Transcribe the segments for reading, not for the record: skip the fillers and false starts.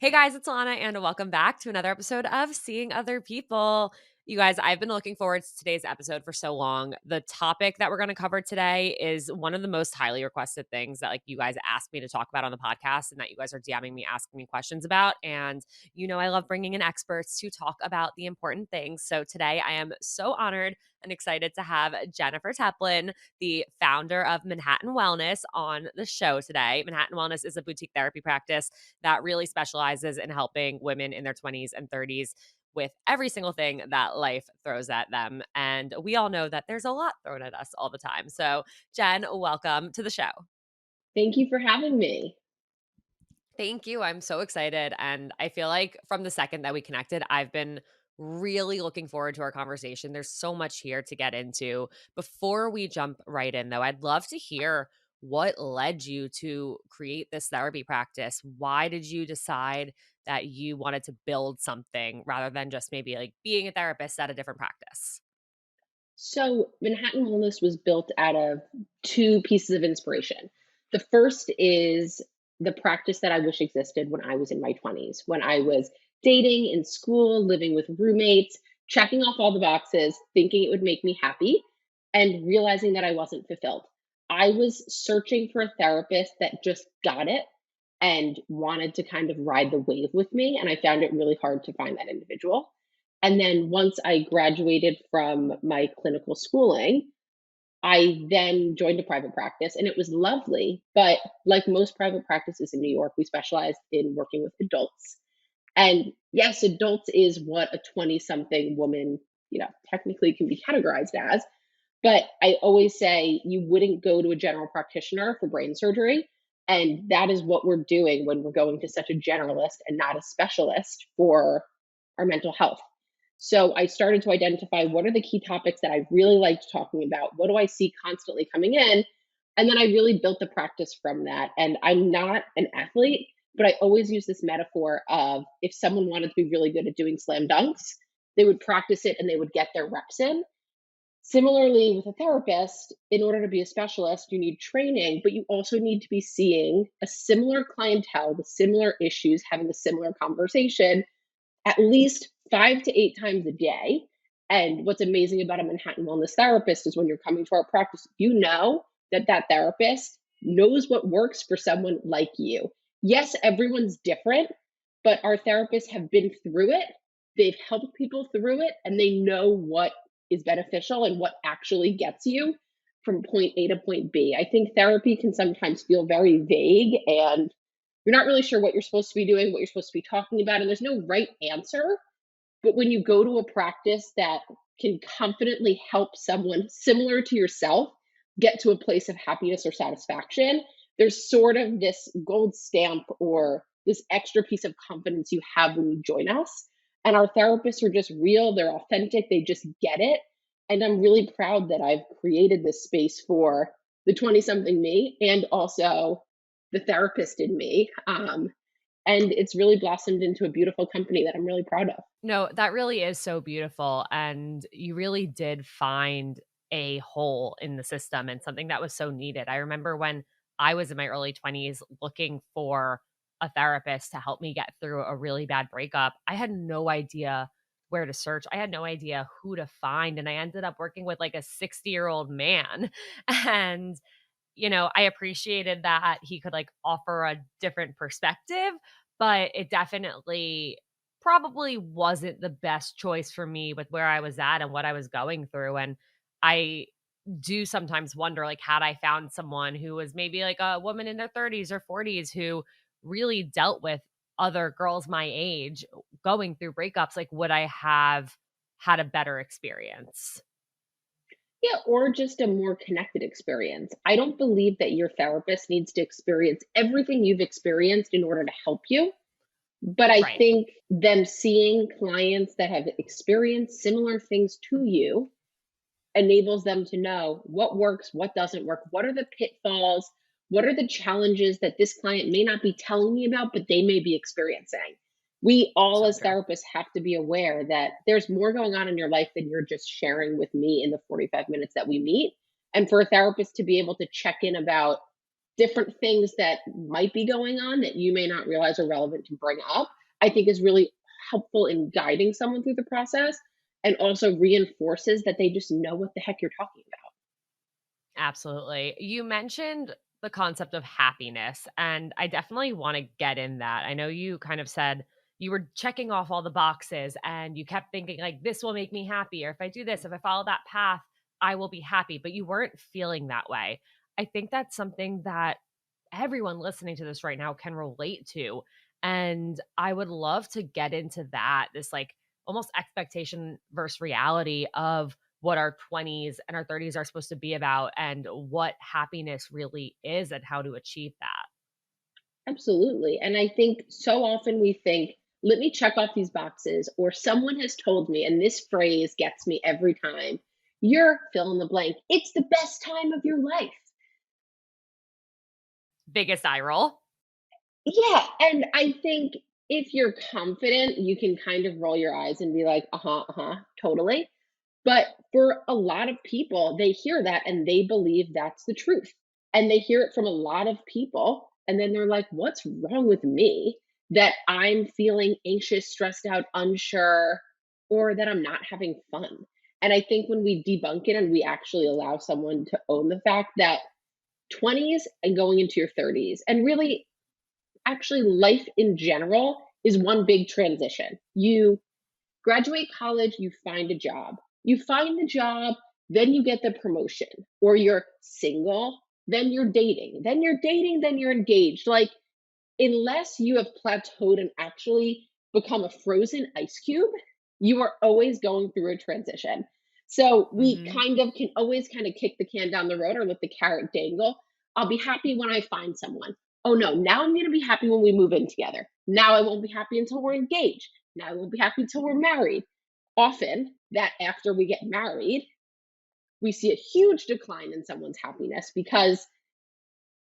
Hey guys, it's Lana, and welcome back to another episode of Seeing Other People. You guys, I've been looking forward to today's episode for so long. The topic that we're going to cover today is one of the most highly requested things that you guys asked me to talk about on the podcast and that you guys are DMing me asking me questions about. And I love bringing in experts to talk about the important things. So today I am so honored and excited to have Jennifer Teplin, the founder of Manhattan Wellness, on the show today. Manhattan Wellness is a boutique therapy practice that really specializes in helping women in their 20s and 30s with every single thing that life throws at them. And we all know that there's a lot thrown at us all the time. So, Jen, welcome to the show. Thank you for having me. Thank you. I'm so excited. And I feel like from the second that we connected, I've been really looking forward to our conversation. There's so much here to get into. Before we jump right in, though, I'd love to hear what led you to create this therapy practice. Why did you decide that you wanted to build something rather than just maybe like being a therapist at a different practice? So, Manhattan Wellness was built out of two pieces of inspiration. The first is the practice that I wish existed when I was in my 20s, when I was dating, in school, living with roommates, checking off all the boxes, thinking it would make me happy, and realizing that I wasn't fulfilled. I was searching for a therapist that just got it and wanted to kind of ride the wave with me. And I found it really hard to find that individual. And then once I graduated from my clinical schooling, I then joined a private practice and it was lovely. But like most private practices in New York, we specialize in working with adults. And yes, adults is what a 20 something woman, technically can be categorized as. But I always say you wouldn't go to a general practitioner for brain surgery. And that is what we're doing when we're going to such a generalist and not a specialist for our mental health. So I started to identify what are the key topics that I really liked talking about? What do I see constantly coming in? And then I really built the practice from that. And I'm not an athlete, but I always use this metaphor of if someone wanted to be really good at doing slam dunks, they would practice it and they would get their reps in. Similarly, with a therapist, in order to be a specialist, you need training, but you also need to be seeing a similar clientele with similar issues, having a similar conversation at least 5 to 8 times a day. And what's amazing about a Manhattan Wellness therapist is when you're coming to our practice, you know that that therapist knows what works for someone like you. Yes, everyone's different, but our therapists have been through it. They've helped people through it, and they know what is beneficial and what actually gets you from point A to point B. I think therapy can sometimes feel very vague and you're not really sure what you're supposed to be doing, what you're supposed to be talking about, and there's no right answer. But when you go to a practice that can confidently help someone similar to yourself get to a place of happiness or satisfaction, there's sort of this gold stamp or this extra piece of confidence you have when you join us. And our therapists are just real, they're authentic, they just get it. And I'm really proud that I've created this space for the 20 something me and also the therapist in me. And it's really blossomed into a beautiful company that I'm really proud of. No, that really is so beautiful. And you really did find a hole in the system and something that was so needed. I remember when I was in my early 20s looking for a therapist to help me get through a really bad breakup. I had no idea where to search. I had no idea who to find. And I ended up working with like a 60-year-old man. And I appreciated that he could like offer a different perspective, but it definitely probably wasn't the best choice for me with where I was at and what I was going through. And I do sometimes wonder, like, had I found someone who was maybe like a woman in their 30s or 40s who really dealt with other girls my age going through breakups, like, would I have had a better experience? Yeah, or just a more connected experience. I don't believe that your therapist needs to experience everything you've experienced in order to help you. But I Right. think them seeing clients that have experienced similar things to you enables them to know what works, what doesn't work, what are the pitfalls, what are the challenges that this client may not be telling me about, but they may be experiencing. We all, So as true. therapists, have to be aware that there's more going on in your life than you're just sharing with me in the 45 minutes that we meet. And for a therapist to be able to check in about different things that might be going on that you may not realize are relevant to bring up, I think is really helpful in guiding someone through the process and also reinforces that they just know what the heck you're talking about. Absolutely. You mentioned the concept of happiness, and I definitely want to get in that. I know you kind of said you were checking off all the boxes and you kept thinking, like, this will make me happy, or if I do this, if I follow that path, I will be happy, but you weren't feeling that way. I think that's something that everyone listening to this right now can relate to. And I would love to get into that, this like almost expectation versus reality of what our 20s and our 30s are supposed to be about and what happiness really is and how to achieve that. Absolutely. And I think so often we think, let me check off these boxes, or someone has told me, and this phrase gets me every time, you're fill in the blank. It's the best time of your life. Biggest eye roll. Yeah. And I think if you're confident, you can kind of roll your eyes and be like, uh huh, totally. But for a lot of people, they hear that and they believe that's the truth. And they hear it from a lot of people. And then they're like, what's wrong with me that I'm feeling anxious, stressed out, unsure, or that I'm not having fun? And I think when we debunk it and we actually allow someone to own the fact that 20s and going into your 30s, and really actually life in general, is one big transition. You graduate college, you find a job. You find the job, then you get the promotion, or you're single, then you're dating, then you're engaged. Like, unless you have plateaued and actually become a frozen ice cube, you are always going through a transition. So we Hmm. kind of can always kind of kick the can down the road or let the carrot dangle. I'll be happy when I find someone. Oh no, now I'm going to be happy when we move in together. Now I won't be happy until we're engaged. Now I won't be happy until we're married. Often, that after we get married, we see a huge decline in someone's happiness because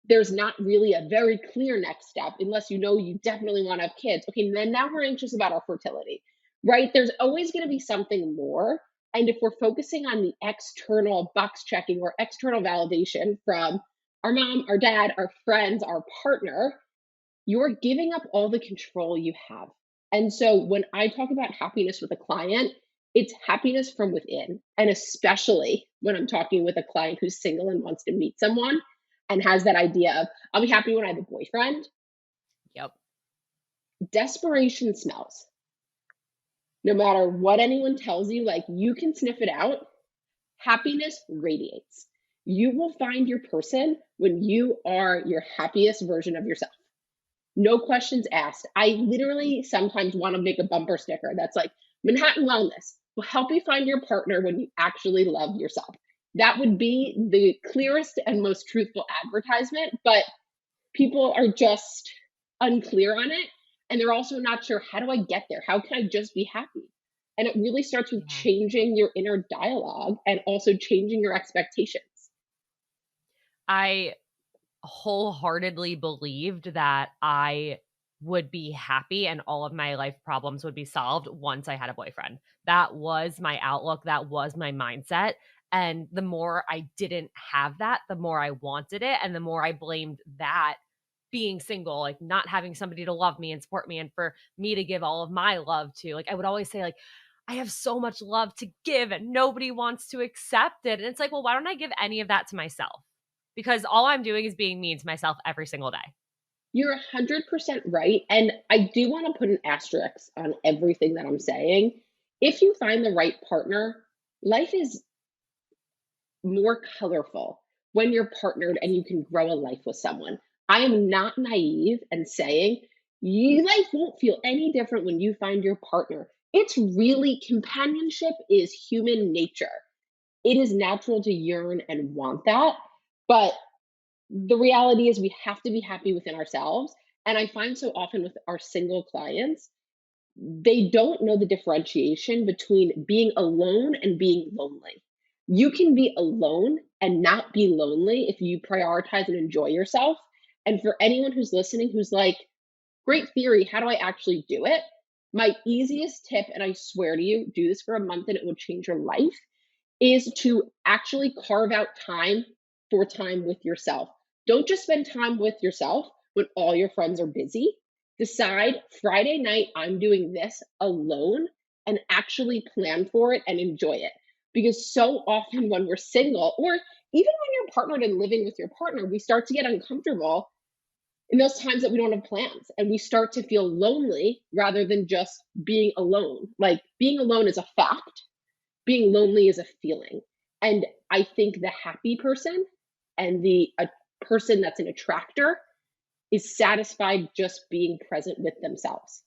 there's not really a very clear next step unless you know you definitely want to have kids. Okay, then now we're anxious about our fertility, right? There's always going to be something more. And if we're focusing on the external box checking or external validation from our mom, our dad, our friends, our partner, you're giving up all the control you have. And so when I talk about happiness with a client, it's happiness from within. And especially when I'm talking with a client who's single and wants to meet someone and has that idea of, I'll be happy when I have a boyfriend, Yep. desperation smells. No matter what anyone tells you, like you can sniff it out, happiness radiates. You will find your person when you are your happiest version of yourself. No questions asked. I literally sometimes want to make a bumper sticker that's like, Manhattan Wellness will help you find your partner when you actually love yourself. That would be the clearest and most truthful advertisement, but people are just unclear on it. And they're also not sure, how do I get there? How can I just be happy? And it really starts with Yeah. changing your inner dialogue and also changing your expectations. I wholeheartedly believed that I would be happy and all of my life problems would be solved once I had a boyfriend. That was my outlook, that was my mindset, and the more I didn't have that, the more I wanted it, and the more I blamed that being single, like, not having somebody to love me and support me and for me to give all of my love to. Like, I would always say, like, "I have so much love to give and nobody wants to accept it," and it's like, "Well, why don't I give any of that to myself?" Because all I'm doing is being mean to myself every single day. You're 100% right. And I do want to put an asterisk on everything that I'm saying. If you find the right partner, life is more colorful when you're partnered and you can grow a life with someone. I am not naive and saying your life won't feel any different when you find your partner. It's really, companionship is human nature. It is natural to yearn and want that. But the reality is we have to be happy within ourselves. And I find so often with our single clients, they don't know the differentiation between being alone and being lonely. You can be alone and not be lonely if you prioritize and enjoy yourself. And for anyone who's listening who's like, great theory, how do I actually do it? My easiest tip, and I swear to you, do this for a month and it will change your life, is to actually carve out time for time with yourself. Don't just spend time with yourself when all your friends are busy. Decide Friday night, I'm doing this alone and actually plan for it and enjoy it. Because so often when we're single, or even when you're partnered and living with your partner, we start to get uncomfortable in those times that we don't have plans and we start to feel lonely rather than just being alone. Like being alone is a fact, being lonely is a feeling. And I think the happy person and the a person that's an attractor is satisfied just being present with themselves.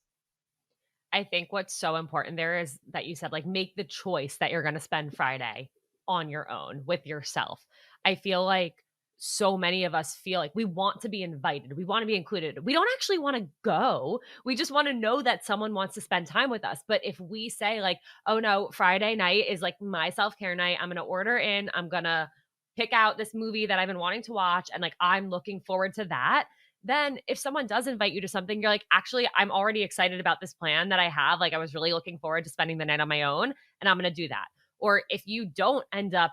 I think what's so important there is that you said, like, make the choice that you're gonna spend Friday on your own with yourself. I feel like so many of us feel like we want to be invited, we wanna be included. We don't actually wanna go. We just wanna know that someone wants to spend time with us. But if we say, like, "Oh, no, Friday night is, like, my self-care night. I'm gonna order in, I'm gonna pick out this movie that I've been wanting to watch, and, like, I'm looking forward to that," then if someone does invite you to something, you're like, actually, I'm already excited about this plan that I have. Like, I was really looking forward to spending the night on my own, and I'm going to do that. Or if you don't end up,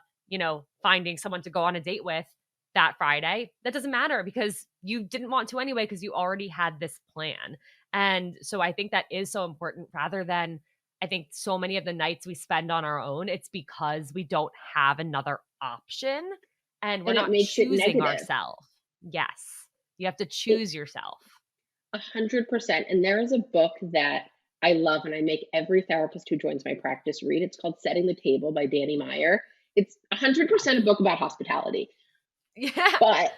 finding someone to go on a date with that Friday, that doesn't matter because you didn't want to anyway, because you already had this plan. And so I think that is so important rather than, I think so many of the nights we spend on our own, it's because we don't have another option and we're And it not makes it choosing negative. ourselves. Yes. You have to It choose yourself. 100%. And there is a book that I love and I make every therapist who joins my practice read. It's called Setting the Table by Danny Meyer. It's Yes. 100% a book about hospitality. Yeah. But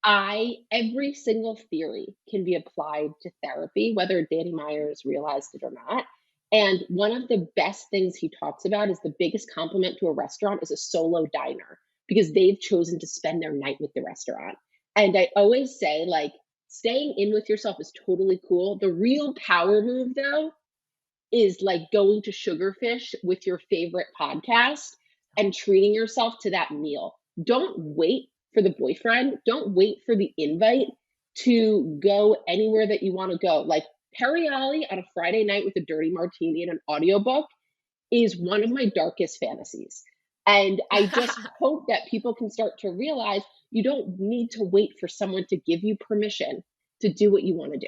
I every single theory can be applied to therapy, whether Danny Myers realized it or not. And one of the best things he talks about is the biggest compliment to a restaurant is a solo diner because they've chosen to spend their night with the restaurant. And I always say, like, staying in with yourself is totally cool. The real power move, though, is like going to Sugarfish with your favorite podcast and treating yourself to that meal. Don't wait for the boyfriend. Don't wait for the invite to go anywhere that you want to go. Like Perry Ollie on a Friday night with a dirty martini and an audiobook is one of my darkest fantasies. And I just hope that people can start to realize you don't need to wait for someone to give you permission to do what you want to do.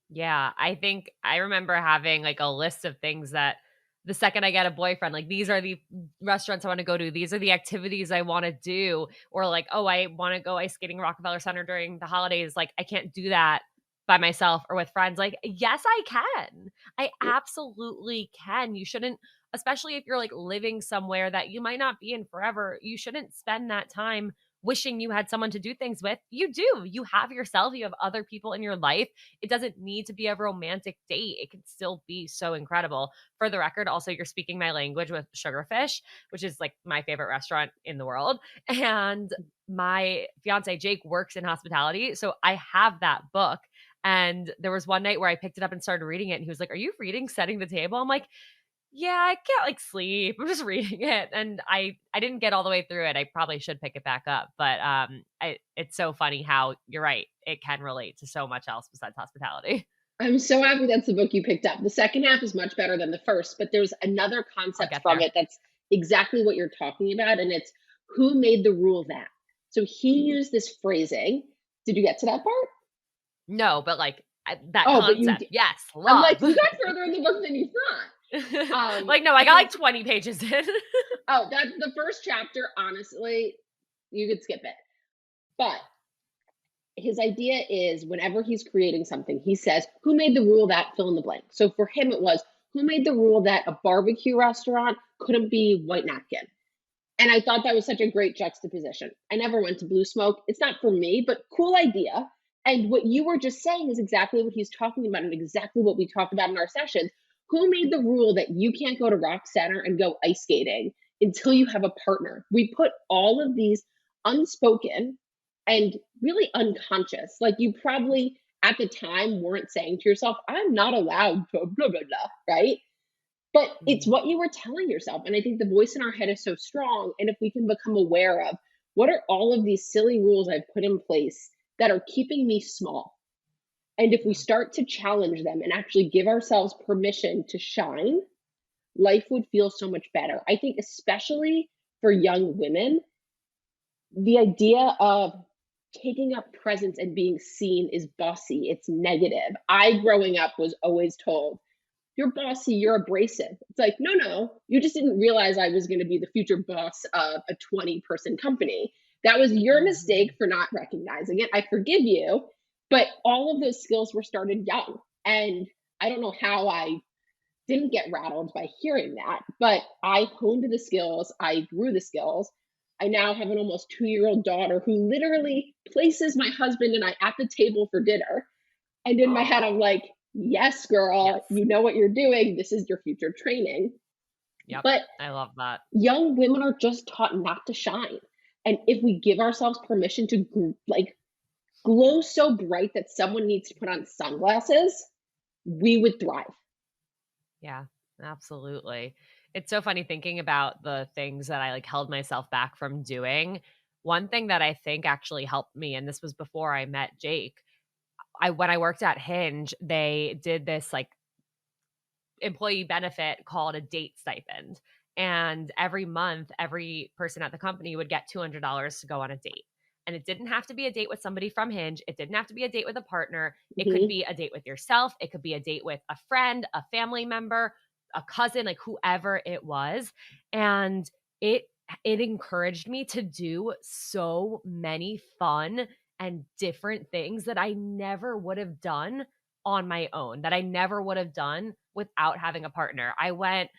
Yeah, I think I remember having, like, a list of things that the second I get a boyfriend, like, these are the restaurants I wanna go to, these are the activities I wanna do, or like, "Oh, I wanna go ice skating Rockefeller Center during the holidays," like, I can't do that by myself or with friends, like, yes, I can. I absolutely can. You shouldn't, especially if you're, like, living somewhere that you might not be in forever, you shouldn't spend that time wishing you had someone to do things with. You do. You have yourself, you have other people in your life. It doesn't need to be a romantic date. It can still be so incredible. For the record, also, you're speaking my language with Sugarfish, which is like my favorite restaurant in the world. And my fiance, Jake, works in hospitality. So I have that book. And there was one night where I picked it up and started reading it. And he was like, "Are you reading Setting the Table?" I'm like, "Yeah, I can't, like, sleep. I'm just reading it." And I didn't get all the way through it. I probably should pick it back up, but, it's so funny how you're right, it can relate to so much else besides hospitality. I'm so happy that's the book you picked up. The second half is much better than the first, but there's another I'll concept get from there. it that's exactly what you're talking about, and it's who made the rule that. So he used this phrasing. Did you get to that part? No, but, like, that Oh, but you concept, did. yes, I'm like, love. you got further in the book than you thought. Like, no, I I got, like, think, 20 pages in. oh, that's the first chapter. Honestly, you could skip it. But his idea is whenever he's creating something, he says, who made the rule that fill in the blank? So for him, it was who made the rule that a barbecue restaurant couldn't be white napkin? And I thought that was such a great juxtaposition. I never went to Blue Smoke. It's not for me, but cool idea. And what you were just saying is exactly what he's talking about and exactly what we talked about in our sessions. Who made the rule that you can't go to Rock Center and go ice skating until you have a partner? We put all of these unspoken and really unconscious, like you probably at the time weren't saying to yourself, I'm not allowed to blah, blah, blah, right? But it's Mhm. what you were telling yourself. And I think the voice in our head is so strong. And if we can become aware of what are all of these silly rules I've put in place that are keeping me small, and if we Yeah. start to challenge them and actually give ourselves permission to shine, life would feel so much better. I think, especially for young women, the idea of taking up presence and being seen is bossy. It's negative. I, growing up, was always told, you're bossy, you're abrasive. It's like, no, no, you just didn't realize I was going to be the future boss of a 20-person company. That was your mistake Mhm. for not recognizing it. I forgive you. But all of those skills were started young. And I don't know how I didn't get rattled by hearing that, but I honed the skills, I grew the skills. I now have an almost 2-year-old daughter who literally places my husband and I at the table for dinner. And in my head, I'm like, yes, girl, Yes. you know what you're doing. This is your future training. Yep. But I love that. young women are just taught not to shine. And if we give ourselves permission to like glow so bright that someone needs to put on sunglasses, we would thrive. Yeah, absolutely. It's so funny thinking about the things that I like held myself back from doing. One thing that I think actually helped me, and this was before I met Jake, I when I worked at Hinge, they did this like employee benefit called a date stipend. And every month, every person at the company would get $200 to go on a date. And it didn't have to be a date with somebody from Hinge. It didn't have to be a date with a partner. It could Mhm. be a date with yourself. It could be a date with a friend, a family member, a cousin, like whoever it was. And it it encouraged me to do so many fun and different things that I never would have done on my own, that I never would have done without having a partner. I went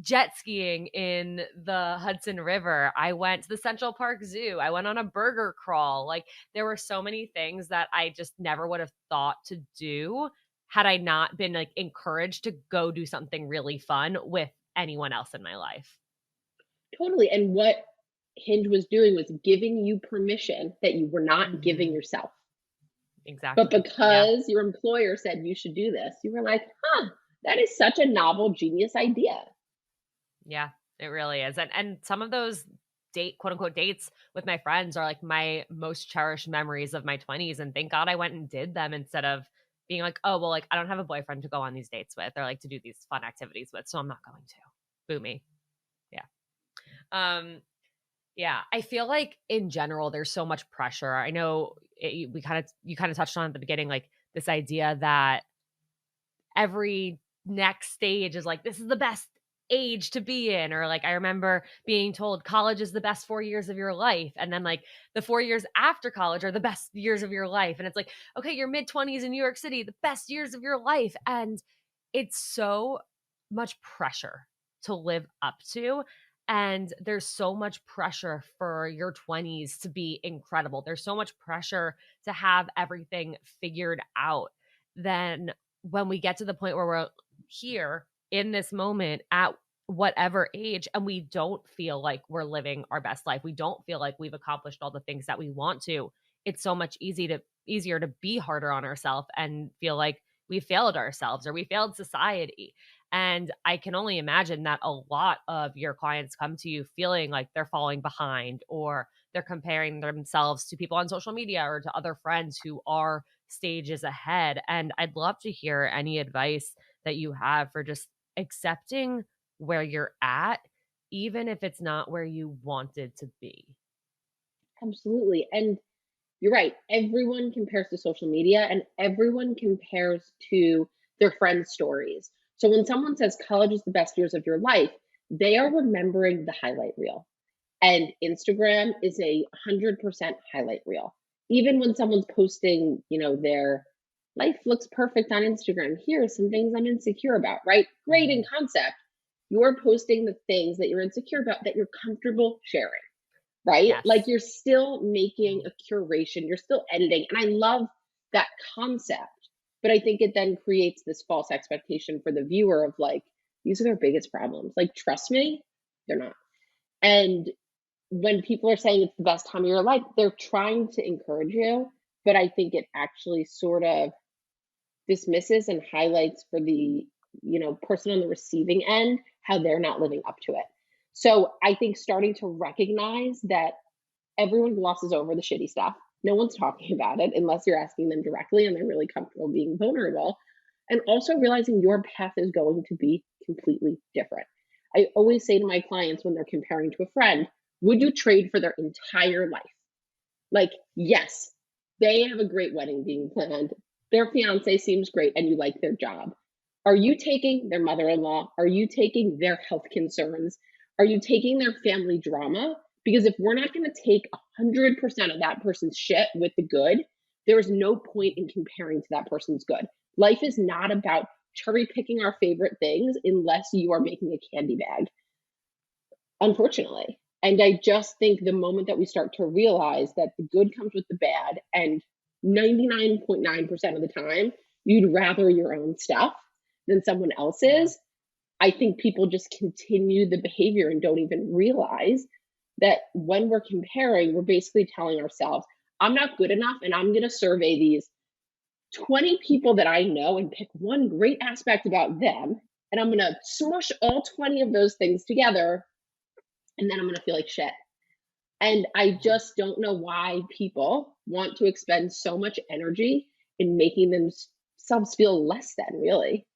jet skiing in the Hudson River. I went to the Central Park Zoo. I went on a burger crawl. Like there were so many things that I just never would have thought to do had I not been like encouraged to go do something really fun with anyone else in my life. Totally. And what Hinge was doing was giving you permission that you were not giving Mhm. yourself. But Exactly. Yeah. because your employer said you should do this, you were like, huh, that is such a novel, genius idea. Yeah, it really is. And some of those date quote unquote dates with my friends are like my most cherished memories of my 20s, and thank God I went and did them instead of being like, "Oh, well, like I don't have a boyfriend to go on these dates with or like to do these fun activities with, so I'm not going to." Boo me. Yeah. Um yeah, I feel like in general there's so much pressure. I know we kind of you kind of touched on at the beginning like this idea that every next stage is like, this is the best age to be in. Or like, I remember being told college is the best 4 years of your life. And then like the 4 years after college are the best years of your life. And it's like, okay, your mid 20s in New York City, the best years of your life. And it's so much pressure to live up to. And there's so much pressure for your 20s to be incredible. There's so much pressure to have everything figured out. Then when we get to the point where we're here in this moment at whatever age and we don't feel like we're living our best life, we don't feel like we've accomplished all the things that we want to, it's so much easier to be harder on ourselves and feel like we failed ourselves or we failed society. And I can only imagine that a lot of your clients come to you feeling like they're falling behind or they're comparing themselves to people on social media or to other friends who are stages ahead. And I'd love to hear any advice that you have for just accepting where you're at, even if it's not where you wanted to be. Absolutely. And you're right. Everyone compares to social media and everyone compares to their friends' stories. So when someone says college is the best years of your life, they are remembering the highlight reel. And Instagram is a 100% highlight reel. Even when someone's posting, their life looks perfect on Instagram. Here are some things I'm insecure about, right? Great in Mhm. concept. You're posting the things that you're insecure about that you're comfortable sharing, right? Like Yes. you're still making Mhm. a curation, you're still editing. And I love that concept. But I think it then creates this false expectation for the viewer of like, these are their biggest problems. Like, trust me, they're not. And when people are saying it's the best time of your life, they're trying to encourage you, but I think it actually sort of dismisses and highlights for the, person on the receiving end how they're not living up to it. So I think starting to recognize that everyone glosses over the shitty stuff. No one's talking about it unless you're asking them directly and they're really comfortable being vulnerable. And also realizing your path is going to be completely different. I always say to my clients when they're comparing to a friend, would you trade for their entire life? Like, yes, They have a great wedding being planned. Their fiance seems great and you like their job. Are you taking their mother in law? Are you taking their health concerns? Are you taking their family drama? Because if we're not going to take 100% of that person's shit with the good, there is no point in comparing to that person's good. Life is not about cherry picking our favorite things unless you are making a candy bag, unfortunately. And I just think the moment that we start to realize that the good comes with the bad, and 99.9% of the time, you'd rather your own stuff than someone Yeah. else's, I think people just continue the behavior and don't even realize that when we're comparing, we're basically telling ourselves, I'm not good enough, and I'm going to survey these 20 people that I know and pick one great aspect about them. And I'm going to smush all 20 of those things together, and then I'm going to feel like shit. And I just don't know why people want to expend so much energy in making themselves feel less than, really.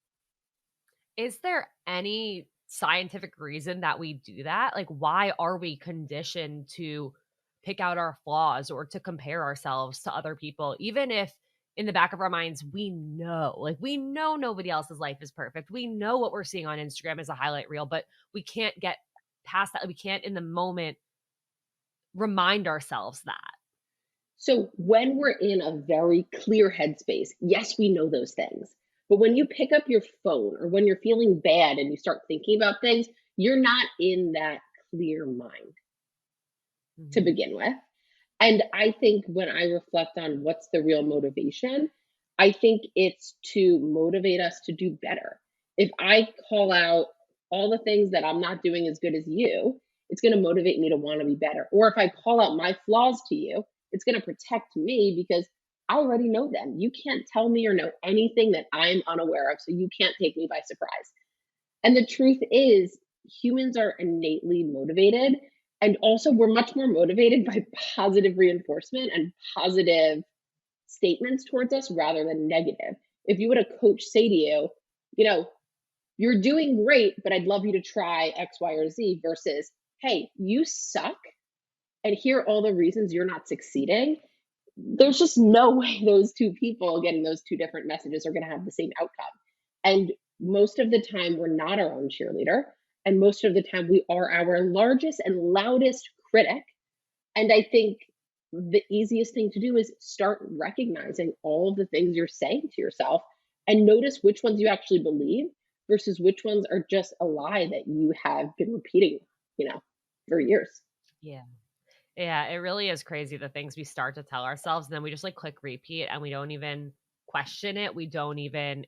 Is there any scientific reason that we do that? Like, why are we conditioned to pick out our flaws or to compare ourselves to other people, even if in the back of our minds, we know nobody else's life is perfect. We know what we're seeing on Instagram is a highlight reel, but we can't get past that. We can't in the moment remind ourselves that. So when we're in a very clear headspace, yes, we know those things. But when you pick up your phone or when you're feeling bad and you start thinking about things, you're not in that clear mind to Mhm. begin with. And I think when I reflect on what's the real motivation, I think it's to motivate us to do better. If I call out all the things that I'm not doing as good as you, it's going to motivate me to want to be better. Or if I call out my flaws to you, it's going to protect me because I already know them. You can't tell me or know anything that I'm unaware of, so you can't take me by surprise. And the truth is, humans are innately motivated. And also, we're much more motivated by positive reinforcement and positive statements towards us rather than negative. If you would a coach say to you, you know, you're doing great, but I'd love you to try X, Y, or Z versus, hey, you suck. And here are all the reasons you're not succeeding. There's just no way those two people getting those two different messages are going to have the same outcome. And most of the time, we're not our own cheerleader. And most of the time, we are our largest and loudest critic. And I think the easiest thing to do is start recognizing all of the things you're saying to yourself and notice which ones you actually believe versus which ones are just a lie that you have been repeating, you know, for years. Yeah. Yeah, it really is crazy the things we start to tell ourselves, and then we just like click repeat and we don't even question it. We don't even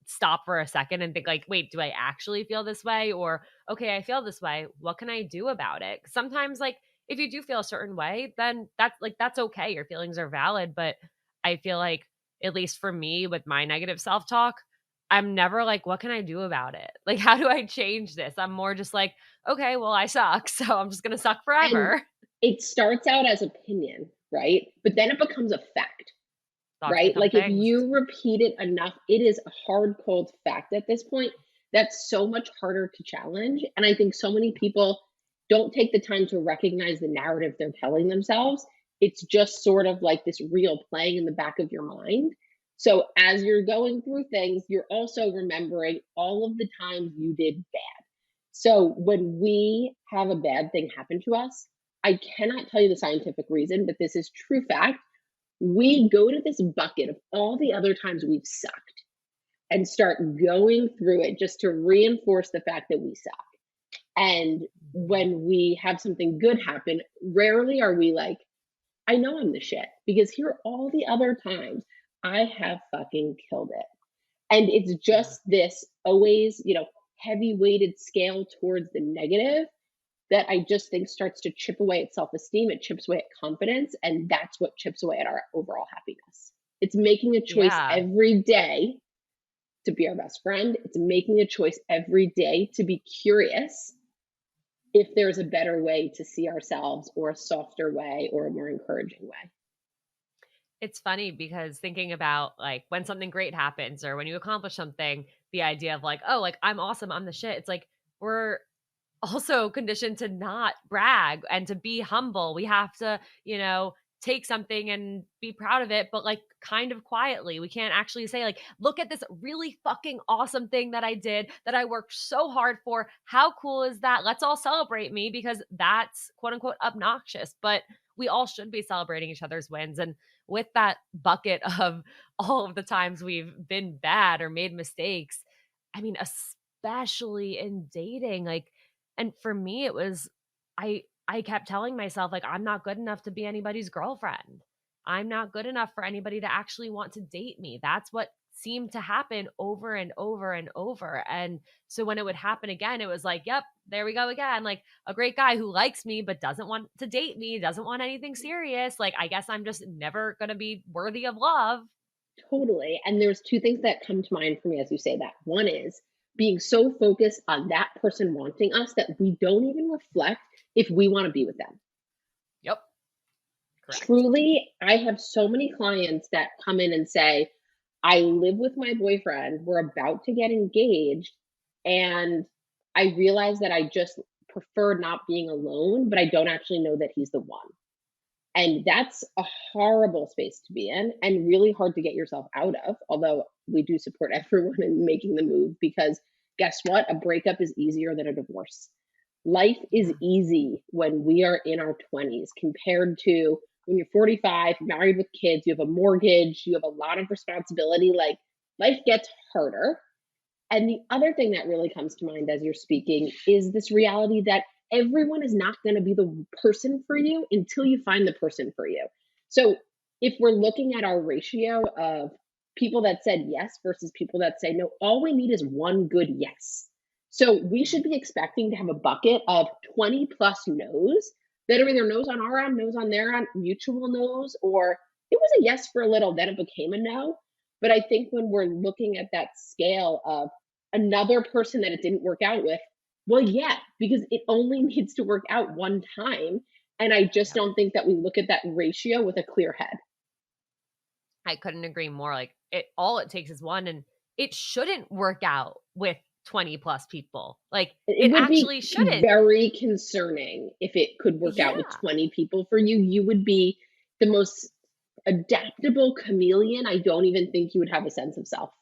stop for a second and think like, "Wait, do I actually feel this way?" Or, "Okay, I feel this way. What can I do about it?" 'Cause sometimes like if you do feel a certain way, then that's okay. Your feelings are valid, but I feel like at least for me with my negative self-talk, I'm never like, "What can I do about it?" Like, "How do I change this?" I'm more just like, "Okay, well, I suck, so I'm just gonna suck And forever." it starts out as opinion, right? But then it becomes a fact, Thoughts right? become Like if things. you repeat it enough, it is a hard, cold fact at this point. That's so much harder to challenge. And I think so many people don't take the time to recognize the narrative they're telling themselves. It's just sort of like this reel playing in the back of your mind. So as you're going through things, you're also remembering all of the times you did bad. So when we have a bad thing happen to us, I cannot tell you the scientific reason, but this is true fact. We go to this bucket of all the other times we've sucked and start going through it just to reinforce the fact that we suck. And Mhm. when we have something good happen, rarely are we like, I know I'm the shit because here are all the other times I have fucking killed it. And it's Yeah. just this always, heavy weighted scale towards the negative that I just think starts to chip away at self esteem. It chips away at confidence. And that's what chips away at our overall happiness. It's making a choice Yeah. every day to be our best friend. It's making a choice every day to be curious if there's a better way to see ourselves or a softer way or a more encouraging way. It's funny because thinking about, like, when something great happens or when you accomplish something, the idea of like, "Oh, like, I'm awesome, I'm the shit." It's like we're also conditioned to not brag and to be humble. We have to, take something and be proud of it, but like kind of quietly. We can't actually say, like, look at this really fucking awesome thing that I did that I worked so hard for. How cool is that? Let's all celebrate me because that's quote unquote obnoxious. But we all should be celebrating each other's wins. And with that bucket of all of the times we've been bad or made mistakes, I mean, especially in dating, like, and for me, it was, I kept telling myself, like, I'm not good enough to be anybody's girlfriend. I'm not good enough for anybody to actually want to date me. That's what seemed to happen over and over and over. And so when it would happen again, it was like, yep, there we go again. Like a great guy who likes me but doesn't want to date me, doesn't want anything serious. Like, I guess I'm just never going to be worthy of love. Totally. And there's two things that come to mind for me as you say that. One is being so focused on that person wanting us that we don't even reflect if we want to be with them. Yep, correct. Truly, I have so many clients that come in and say, I live with my boyfriend, we're about to get engaged, and I realize that I just prefer not being alone, but I don't actually know that he's the one. And that's a horrible space to be in and really hard to get yourself out of. Although we do support everyone in making the move because guess what? A breakup is easier than a divorce. Life is Yeah. easy when we are in our 20s compared to when you're 45, married with kids, you have a mortgage, you have a lot of responsibility. Like life gets harder. And the other thing that really comes to mind as you're speaking is this reality that everyone is not going to be the person for you until you find the person for you. So, if we're looking at our ratio of people that said yes versus people that say no, all we need is one good yes. So, we should be expecting to have a bucket of 20 plus no's that are either no's on our end, no's on their end, mutual no's, or it was a yes for a little, then it became a no. But I think when we're looking at that scale of another person that it didn't work out with, well, yeah, because it only needs to work out one time. And I just Yeah. don't think that we look at that ratio with a clear head. I couldn't agree more. Like all it takes is one, and it shouldn't work out with 20 plus people. Like It it would be actually shouldn't. very concerning if it could work out with Yeah. 20 people for you. You would be the most adaptable chameleon. I don't even think you would have a sense of self.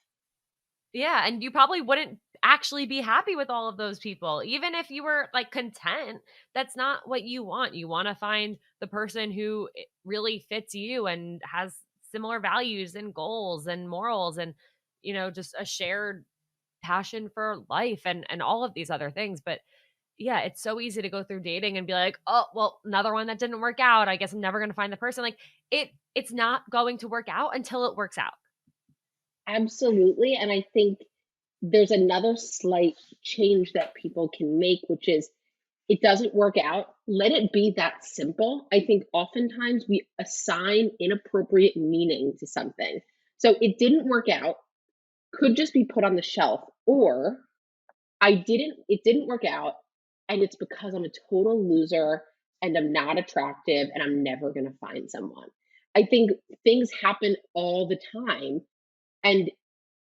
Yeah, and you probably wouldn't actually be happy with all of those people. Even if you were like content, that's not what you want. You want to find the person who really fits you and has similar values and goals and morals and just a shared passion for life and all of these other things. But yeah, it's so easy to go through dating and be like, "Oh, well, another one that didn't work out. I guess I'm never going to find the person." Like it's not going to work out until it works out. Absolutely. And I think there's another slight change that people can make, which is it doesn't work out, let it be that simple. I think oftentimes we assign inappropriate meaning to something. So it didn't work out, could just be put on the shelf, or it didn't work out, and it's because I'm a total loser and I'm not attractive and I'm never going to find someone. I think things happen all the time, and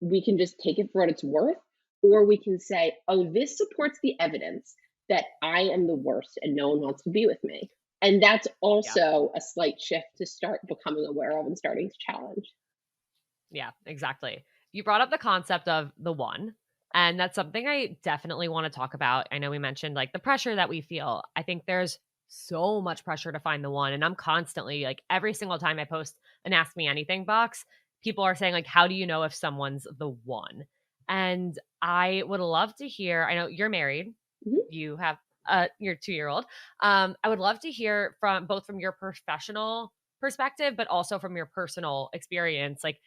we can just take it for what it's worth, or we can say, oh, this supports the evidence that I am the worst and no one wants to be with me. And that's Yeah. also a slight shift to start becoming aware of and starting to challenge. Yeah, exactly. You brought up the concept of the one, and that's something I definitely want to talk about. I know we mentioned like the pressure that we feel. I think there's so much pressure to find the one, and I'm constantly like every single time I post an ask me anything box, people are saying like how do you know if someone's the one? And I would love to hear, I know you're married, Mhm. you have your 2-year-old. I would love to hear from both from your professional perspective but also from your personal experience, like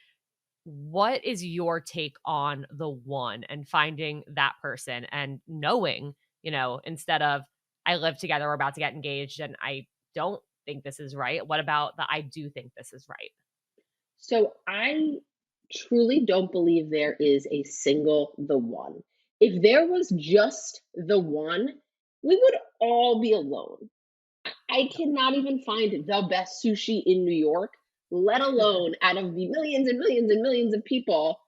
what is your take on the one and finding that person and knowing, instead of I live together, we're about to get engaged and I don't think this is right. What about the I do think this is right? So I truly don't believe there is a single the one. If there was just the one, we would all be alone. I Yep. cannot even find the best sushi in New York, let alone out of the millions and millions and millions of people,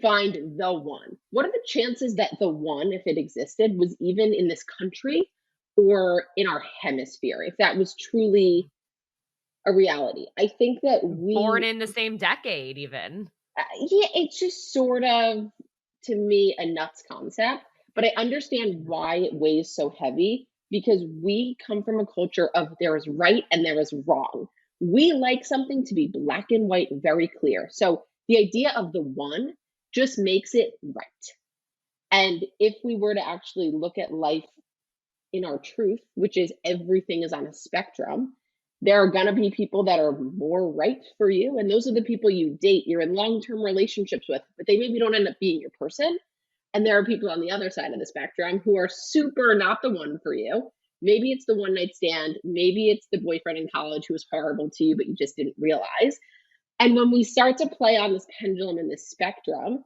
find the one. What are the chances that the one, if it existed, was even in this country or in our hemisphere? If that was truly a reality. I think that Born we, in the same decade even. yeah, it's just sort of, to me, a nuts concept, but I understand why it weighs so heavy because we come from a culture of there is right and there is wrong. We like something to be black and white, very clear. So the idea of the one just makes it right. And if we were to actually look at life in our truth, which is everything is on a spectrum, there are going to be people that are more right for you. And those are the people you date, you're in long term relationships with, but they maybe don't end up being your person. And there are people on the other side of the spectrum who are super not the one for you. Maybe it's the one night stand. Maybe it's the boyfriend in college who was horrible to you, but you just didn't realize. And when we start to play on this pendulum and this spectrum,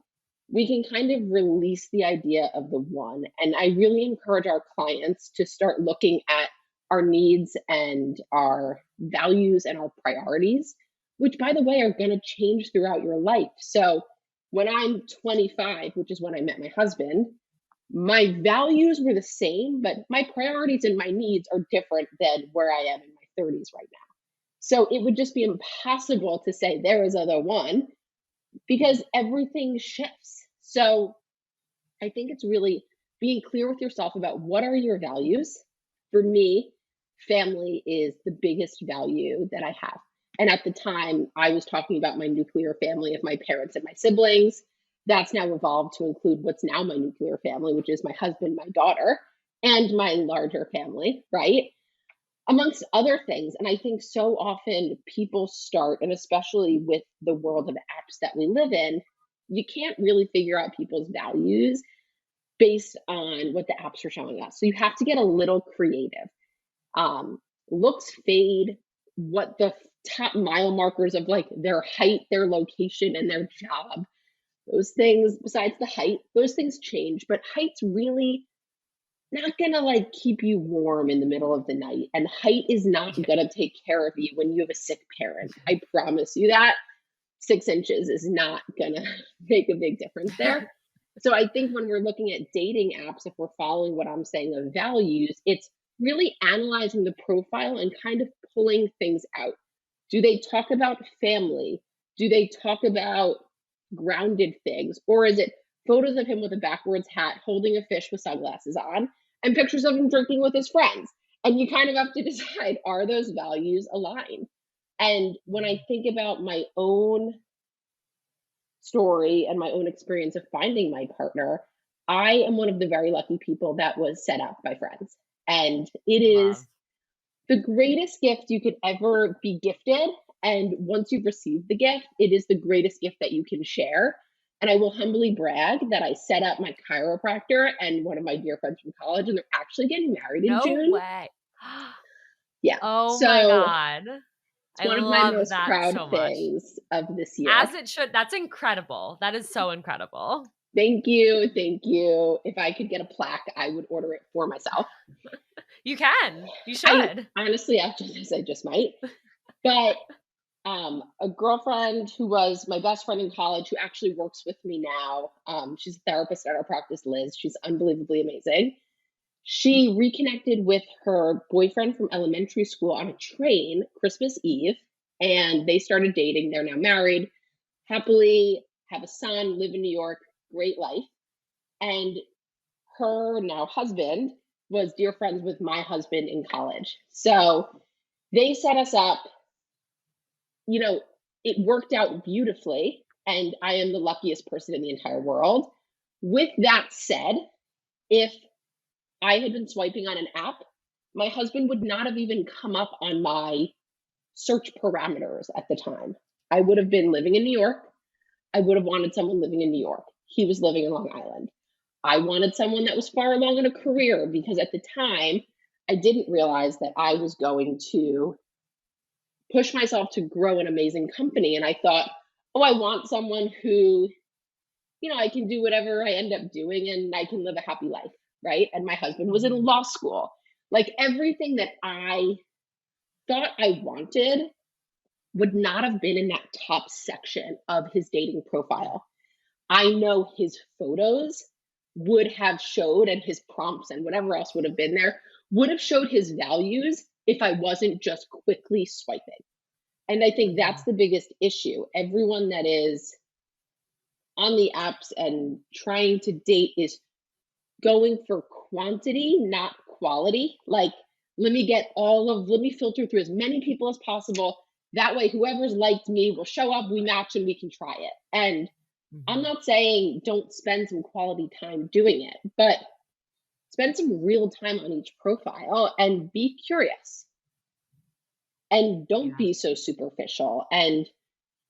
we can kind of release the idea of the one. And I really encourage our clients to start looking at our needs and our values and our priorities, which, by the way, are going to change throughout your life. So when I'm 25, which is when I met my husband, my values were the same, but my priorities and my needs are different than where I am in my 30s right now. So it would just be impossible to say there is other one because everything shifts. So I think it's really being clear with yourself about what are your values. For me, family is the biggest value that I have. And at the time, I was talking about my nuclear family of my parents and my siblings. That's now evolved to include what's now my nuclear family, which is my husband, my daughter, and my larger family, right? Amongst other things. And I think so often people start, and especially with the world of apps that we live in, you can't really figure out people's values based on what the apps are showing us. So you have to get a little creative. Looks fade, what the top mile markers of like their height, their location, and their job. Those things, besides the height, those things change, but height's really not gonna like keep you warm in the middle of the night. And height is not gonna take care of you when you have a sick parent. I promise you that. 6 inches is not gonna make a big difference there. So I think when we're looking at dating apps, if we're following what I'm saying of values, it's really analyzing the profile and kind of pulling things out. Do they talk about family? Do they talk about grounded things? Or is it photos of him with a backwards hat holding a fish with sunglasses on and pictures of him drinking with his friends? And you kind of have to decide, are those values aligned? And when I think about my own story and my own experience of finding my partner, I am one of the very lucky people that was set up by friends. And it is Love. the greatest gift you could ever be gifted. And once you've received the gift, it is the greatest gift that you can share. And I will humbly brag that I set up my chiropractor and one of my dear friends from college, and they're actually getting married in No June. way. Yeah. Oh my So god. it's I one of my love most that proud so much. things of this year. As it should. That's incredible. That is so incredible. Thank you. Thank you. If I could get a plaque, I would order it for myself. You can. You I should. honestly, after this, I just might. But a girlfriend who was my best friend in college, who actually works with me now, she's a therapist at our practice, Liz. She's unbelievably amazing. She reconnected with her boyfriend from elementary school on a train Christmas Eve, and they started dating. They're now married, happily, have a son, live in New York, great life. And her now husband was dear friends with my husband in college. So they set us up, you know, it worked out beautifully. And I am the luckiest person in the entire world. With that said, if I had been swiping on an app, my husband would not have even come up on my search parameters at the time. I would have been living in New York. I would have wanted someone living in New York. He was living in Long Island. I wanted someone that was far along in a career because at the time, I didn't realize that I was going to push myself to grow an amazing company. And I thought, oh, I want someone who, I can do whatever I end up doing and I can live a happy life. Right. And my husband was in Mhm. law school. Like everything that I thought I wanted would not have been in that top section of his dating profile. I know his photos would have showed, and his prompts and whatever else would have been there would have showed his values if I wasn't just quickly swiping. And I think that's Mhm. the biggest issue. Everyone that is on the apps and trying to date is going for quantity, not quality. Like, let me filter through as many people as possible. That way, whoever's liked me will show up, we match, and we can try it. And I'm Mhm. not saying don't spend some quality time doing it, but spend some real time on each profile and be curious. And don't Yes. be so superficial and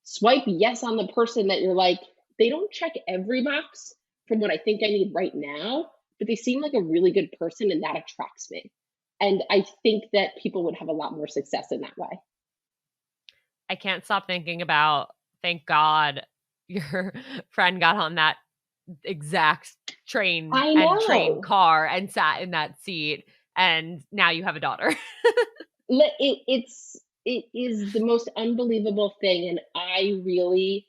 swipe yes on the person that you're like, they don't check every box from what I think I need right now, but they seem like a really good person and that attracts me. And I think that people would have a lot more success in that way. I can't stop thinking about, thank God your friend got on that exact train I and train know. car and sat in that seat, and now you have a daughter. It is the most unbelievable thing. And I really,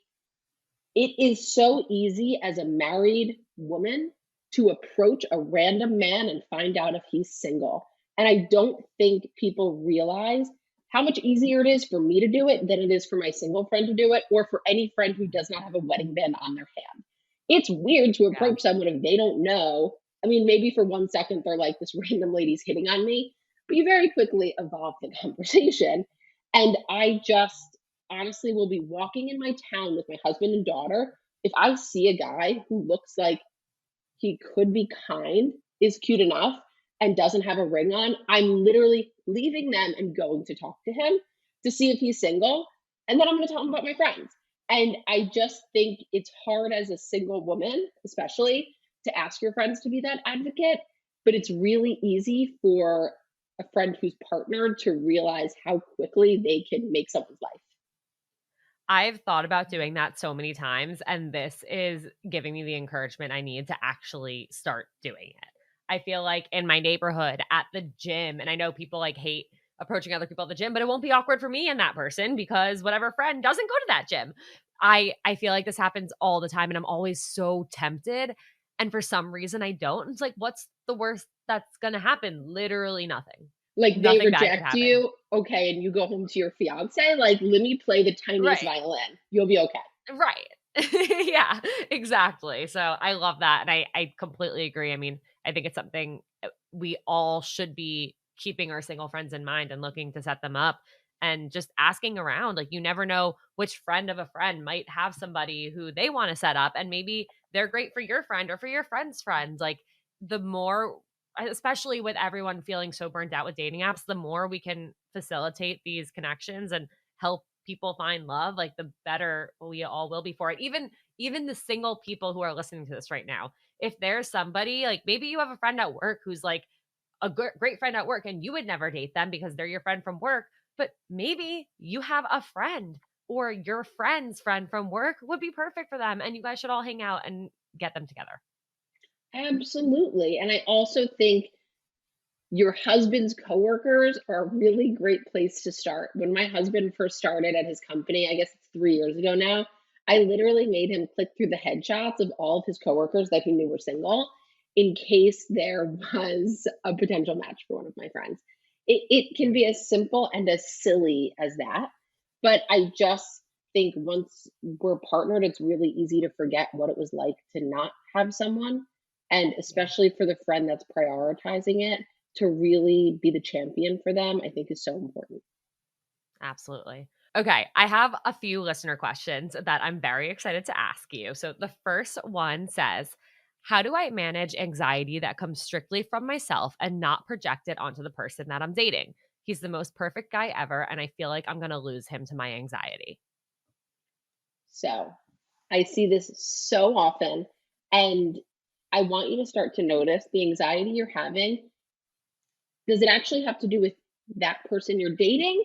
it is so easy as a married woman to approach a random man and find out if he's single. And I don't think people realize how much easier it is for me to do it than it is for my single friend to do it, or for any friend who does not have a wedding band on their hand. It's weird to Yeah. approach someone if they don't know. I mean, maybe for 1 second they're like, this random lady's hitting on me, but you very quickly evolve the conversation. And I just honestly will be walking in my town with my husband and daughter. If I see a guy who looks like he could be kind, is cute enough, and doesn't have a ring on, I'm literally leaving them and going to talk to him to see if he's single. And then I'm going to tell him about my friends. And I just think it's hard as a single woman, especially, to ask your friends to be that advocate. But it's really easy for a friend who's partnered to realize how quickly they can make someone's life. I've thought about doing that so many times, and this is giving me the encouragement I need to actually start doing it. I feel like in my neighborhood, at the gym, and I know people like hate approaching other people at the gym, but it won't be awkward for me and that person because whatever friend doesn't go to that gym. I feel like this happens all the time and I'm always so tempted. And for some reason I don't. It's like, what's the worst that's gonna happen? Literally nothing. Like, they Nothing bad could reject happen. you, okay, and you go home to your fiance, like, "Let me play the tiniest Right. violin. You'll be okay." Right. Yeah, exactly. So I love that, and I completely agree. I mean, I think it's something we all should be keeping our single friends in mind and looking to set them up and just asking around. Like, you never know which friend of a friend might have somebody who they want to set up, and maybe they're great for your friend or for your friend's friends. Like, the more especially with everyone feeling so burnt out with dating apps, the more we can facilitate these connections and help people find love, like the better we all will be for it. Even the single people who are listening to this right now, if there's somebody like maybe you have a friend at work who's like a great friend at work and you would never date them because they're your friend from work, but maybe you have a friend or your friend's friend from work would be perfect for them and you guys should all hang out and get them together. Absolutely, and I also think your husband's coworkers are a really great place to start. When my husband first started at his company, I guess it's 3 years ago now, I literally made him click through the headshots of all of his coworkers that he knew were single in case there was a potential match for one of my friends. It can be as simple and as silly as that, but I just think once we're partnered, it's really easy to forget what it was like to not have someone, and Yeah. especially for the friend that's prioritizing it, to really be the champion for them, I think is so important. Absolutely. Okay, I have a few listener questions that I'm very excited to ask you. So the first one says, how do I manage anxiety that comes strictly from myself and not project it onto the person that I'm dating? He's the most perfect guy ever, and I feel like I'm going to lose him to my anxiety. So I see this so often, and I want you to start to notice the anxiety you're having. Does it actually have to do with that person you're dating?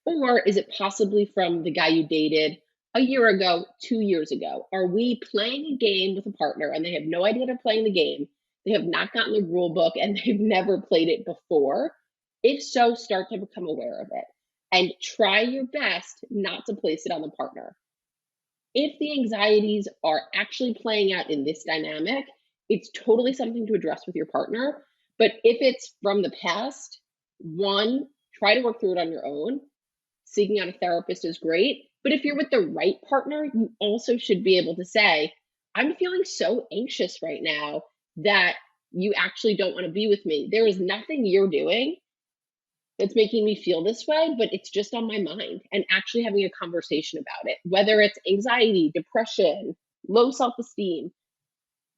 Or is it possibly from the guy you dated a year ago, 2 years ago? Are we playing a game with a partner and they have no idea they're playing the game? They have not gotten the rule book and they've never played it before. If so, start to become aware of it and try your best not to place it on the partner. If the anxieties are actually playing out in this dynamic, it's totally something to address with your partner. But if it's from the past, one, try to work through it on your own. seeking out a therapist is great. But if you're with the right partner, you also should be able to say, I'm feeling so anxious right now that you actually don't want to be with me. There is nothing you're doing that's making me feel this way, but it's just on my mind. And actually having a conversation about it, whether it's anxiety, depression, low self esteem,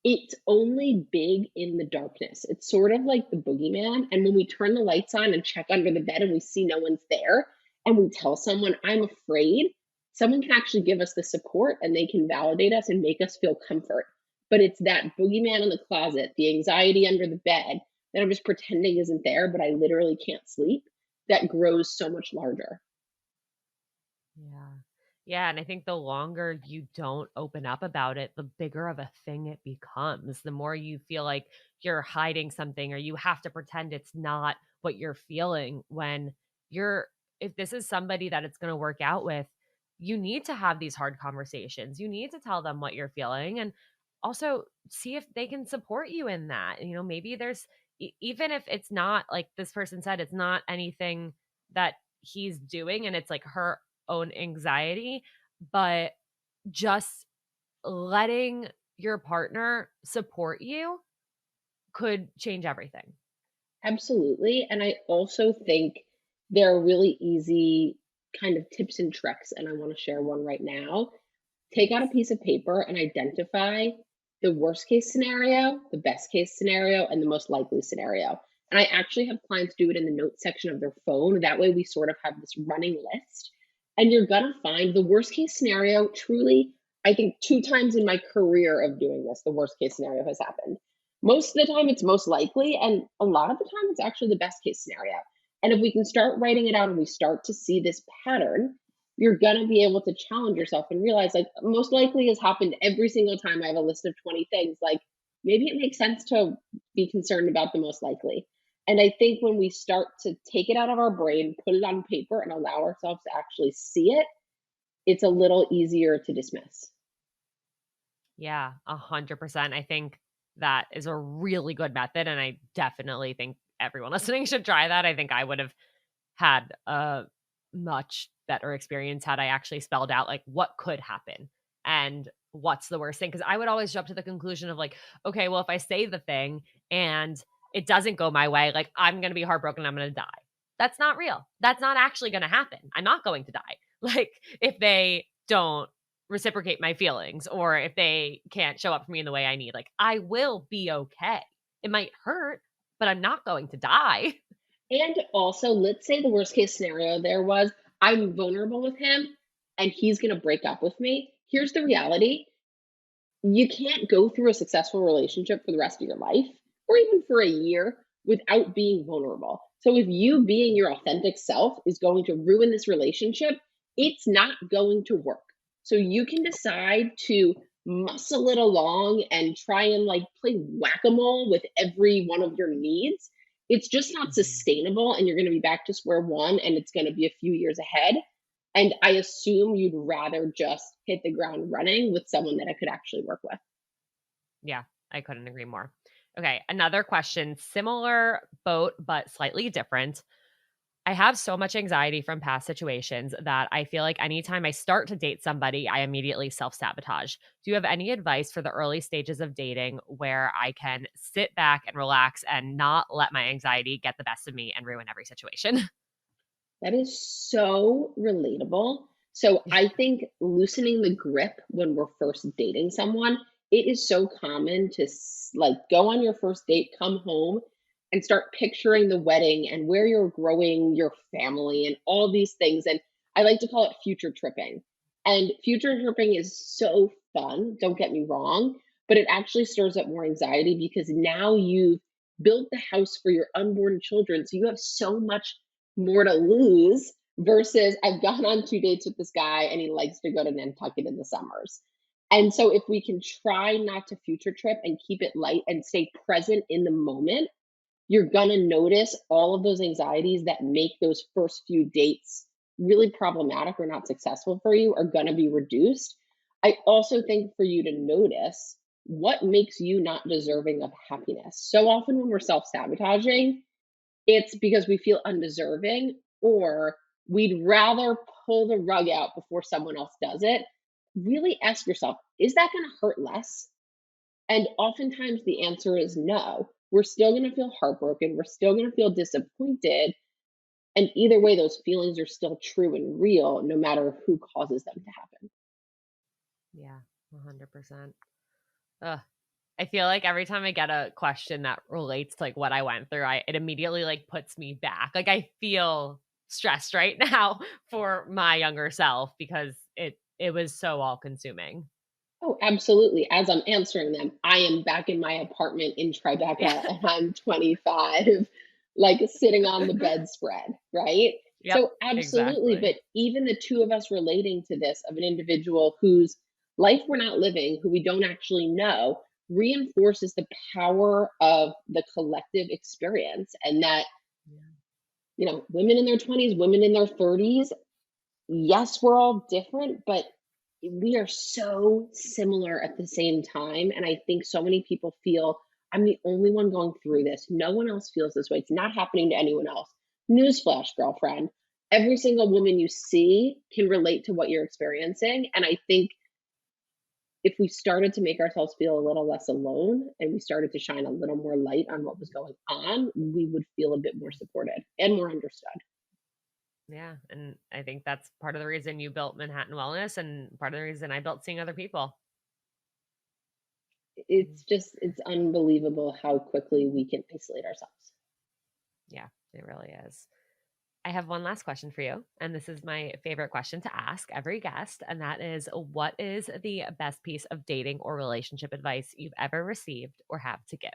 it's only big in the darkness. It's sort of like the boogeyman. And when we turn the lights on and check under the bed and we see no one's there, and we tell someone, I'm afraid, someone can actually give us the support and they can validate us and make us feel comfort. But it's that boogeyman in the closet, the anxiety under the bed that I'm just pretending isn't there, but I literally can't sleep, that grows so much larger. Yeah. Yeah, and I think the longer you don't open up about it, the bigger of a thing it becomes. The more you feel like you're hiding something or you have to pretend it's not what you're feeling when you're if this is somebody that it's going to work out with, you need to have these hard conversations. You need to tell them what you're feeling and also see if they can support you in that. Maybe there's even if it's not like this person said, it's not anything that he's doing and it's like her own anxiety, but just letting your partner support you could change everything. Absolutely. And I also think there are really easy kind of tips and tricks, and I want to share one right now. Take out a piece of paper and identify the worst case scenario, the best case scenario, and the most likely scenario. And I actually have clients do it in the notes section of their phone. That way, we sort of have this running list. And you're going to find the worst case scenario truly. I think two times in my career of doing this, the worst case scenario has happened. Most of the time, it's most likely. And a lot of the time, it's actually the best case scenario. And if we can start writing it out and we start to see this pattern, you're going to be able to challenge yourself and realize like most likely has happened every single time I have a list of 20 things. Like maybe it makes sense to be concerned about the most likely. And I think when we start to take it out of our brain, put it on paper, and allow ourselves to actually see it, it's a little easier to dismiss. Yeah, 100%. I think that is a really good method. And I definitely think everyone listening should try that. I think I would have had a much better experience had I actually spelled out like what could happen and what's the worst thing. Cause I would always jump to the conclusion of like, okay, well, if I say the thing and it doesn't go my way, like I'm going to be heartbroken. I'm going to die. That's not real. That's not actually going to happen. I'm not going to die. Like if they don't reciprocate my feelings or if they can't show up for me in the way I need, like I will be okay. It might hurt, but I'm not going to die. And also, let's say the worst case scenario there was I'm vulnerable with him and he's going to break up with me. Here's the reality: you can't go through a successful relationship for the rest of your life or even for a year without being vulnerable. So if you being your authentic self is going to ruin this relationship, it's not going to work. So you can decide to muscle it along and try and like play whack-a-mole with every one of your needs. It's just not Mhm. sustainable and you're going to be back to square one and it's going to be a few years ahead. And I assume you'd rather just hit the ground running with someone that I could actually work with. Yeah, I couldn't agree more. Okay, another question, similar boat, but slightly different. I have so much anxiety from past situations that I feel like anytime I start to date somebody, I immediately self sabotage. Do you have any advice for the early stages of dating where I can sit back and relax and not let my anxiety get the best of me and ruin every situation? That is so relatable. So I think loosening the grip when we're first dating someone, it is so common to like go on your first date, come home and start picturing the wedding and where you're growing your family and all these things. And I like to call it future tripping. And future tripping is so fun, don't get me wrong, but it actually stirs up more anxiety because now you've built the house for your unborn children. So you have so much more to lose versus I've gone on 2 dates with this guy and he likes to go to Nantucket in the summers. And so if we can try not to future trip and keep it light and stay present in the moment, you're gonna notice all of those anxieties that make those first few dates really problematic or not successful for you are gonna be reduced. I also think for you to notice what makes you not deserving of happiness. So often when we're self sabotaging, it's because we feel undeserving or we'd rather pull the rug out before someone else does it. Really ask yourself, is that going to hurt less? And oftentimes the answer is no. We're still going to feel heartbroken. We're still going to feel disappointed. And either way, those feelings are still true and real, no matter who causes them to happen. Yeah, 100%. Ugh. I feel like every time I get a question that relates to like what I went through, it immediately like puts me back. Like I feel stressed right now for my younger self because it was so all consuming. Oh, absolutely. As I'm answering them, I am back in my apartment in Yeah. Tribeca and I'm 25, like sitting on the bedspread, right? Yep, So, absolutely. exactly. But even the two of us relating to this of an individual whose life we're not living, who we don't actually know, reinforces the power of the collective experience. And that, Yeah. women in their 20s, women in their 30s, yes, we're all different, but we are so similar at the same time. And I think so many people feel I'm the only one going through this. No one else feels this way. It's not happening to anyone else. Newsflash, girlfriend. Every single woman you see can relate to what you're experiencing. And I think if we started to make ourselves feel a little less alone and we started to shine a little more light on what was going on, we would feel a bit more supported and more understood. Yeah, and I think that's part of the reason you built Manhattan Wellness and part of the reason I built Seeing Other People. Mhm. It's unbelievable how quickly we can isolate ourselves. Yeah, it really is. I have one last question for you, and this is my favorite question to ask every guest, and that is what is the best piece of dating or relationship advice you've ever received or have to give?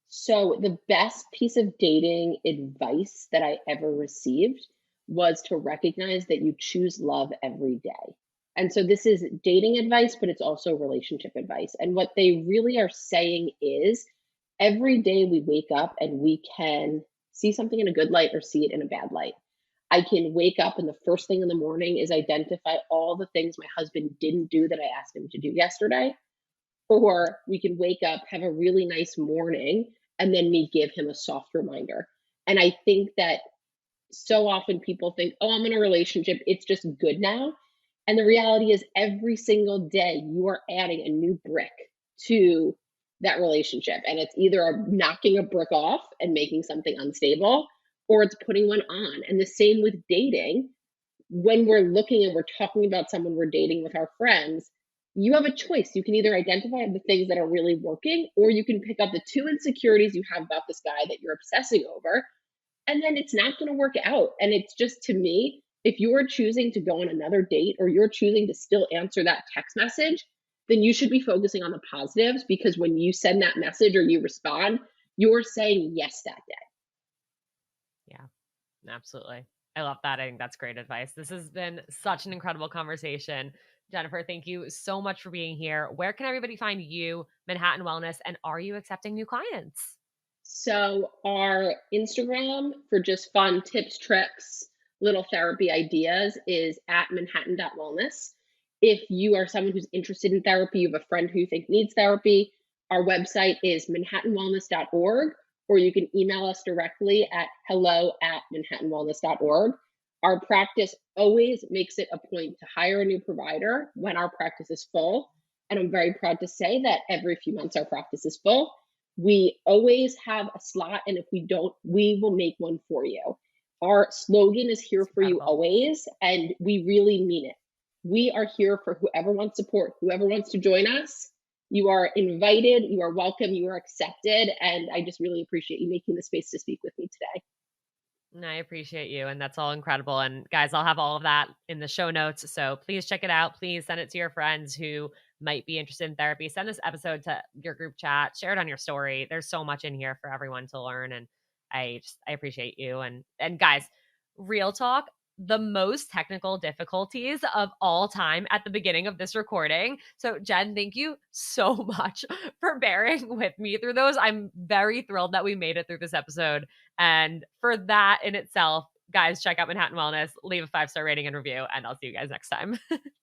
So, the best piece of dating advice that I ever received was to recognize that you choose love every day. And so, this is dating advice, but it's also relationship advice. And what they really are saying is every day we wake up and we can see something in a good light or see it in a bad light. I can wake up and the first thing in the morning is identify all the things my husband didn't do that I asked him to do yesterday, or we can wake up, have a really nice morning, and then me give him a soft reminder. And I think that so often people think, oh, I'm in a relationship, it's just good now. And the reality is, every single day you are adding a new brick to that relationship. And it's either knocking a brick off and making something unstable, or it's putting one on. And the same with dating. When we're looking and we're talking about someone we're dating with our friends, you have a choice. You can either identify the things that are really working, or you can pick up the two insecurities you have about this guy that you're obsessing over, and then it's not going to work out. And it's just, to me, if you are choosing to go on another date or you're choosing to still answer that text message, then you should be focusing on the positives, because when you send that message or you respond, you're saying yes that day. Yeah, absolutely. I love that. I think that's great advice. This has been such an incredible conversation. Jennifer, thank you so much for being here. Where can everybody find you, Manhattan Wellness, and are you accepting new clients? So, our Instagram for just fun tips, tricks, little therapy ideas is at manhattan.wellness. If you are someone who's interested in therapy, you have a friend who you think needs therapy, our website is manhattanwellness.org, or you can email us directly at hello@manhattanwellness.org. Our practice always makes it a point to hire a new provider when our practice is full. And I'm very proud to say that every few months our practice is full. We always have a slot, and if we don't, we will make one for you. Our slogan is here It's for you incredible. always, and we really mean it. We are here for whoever wants support, whoever wants to join us. You are invited, you are welcome, you are accepted, and I just really appreciate you making the space to speak with me today. And I appreciate you. And that's all incredible. And guys, I'll have all of that in the show notes. So please check it out. Please send it to your friends who might be interested in therapy. Send this episode to your group chat, share it on your story. There's so much in here for everyone to learn. And I appreciate you. And guys, real talk, the most technical difficulties of all time at the beginning of this recording. So Jen, thank you so much for bearing with me through those. I'm very thrilled that we made it through this episode. And for that in itself, guys, check out Manhattan Wellness, leave a 5-star rating and review, and I'll see you guys next time.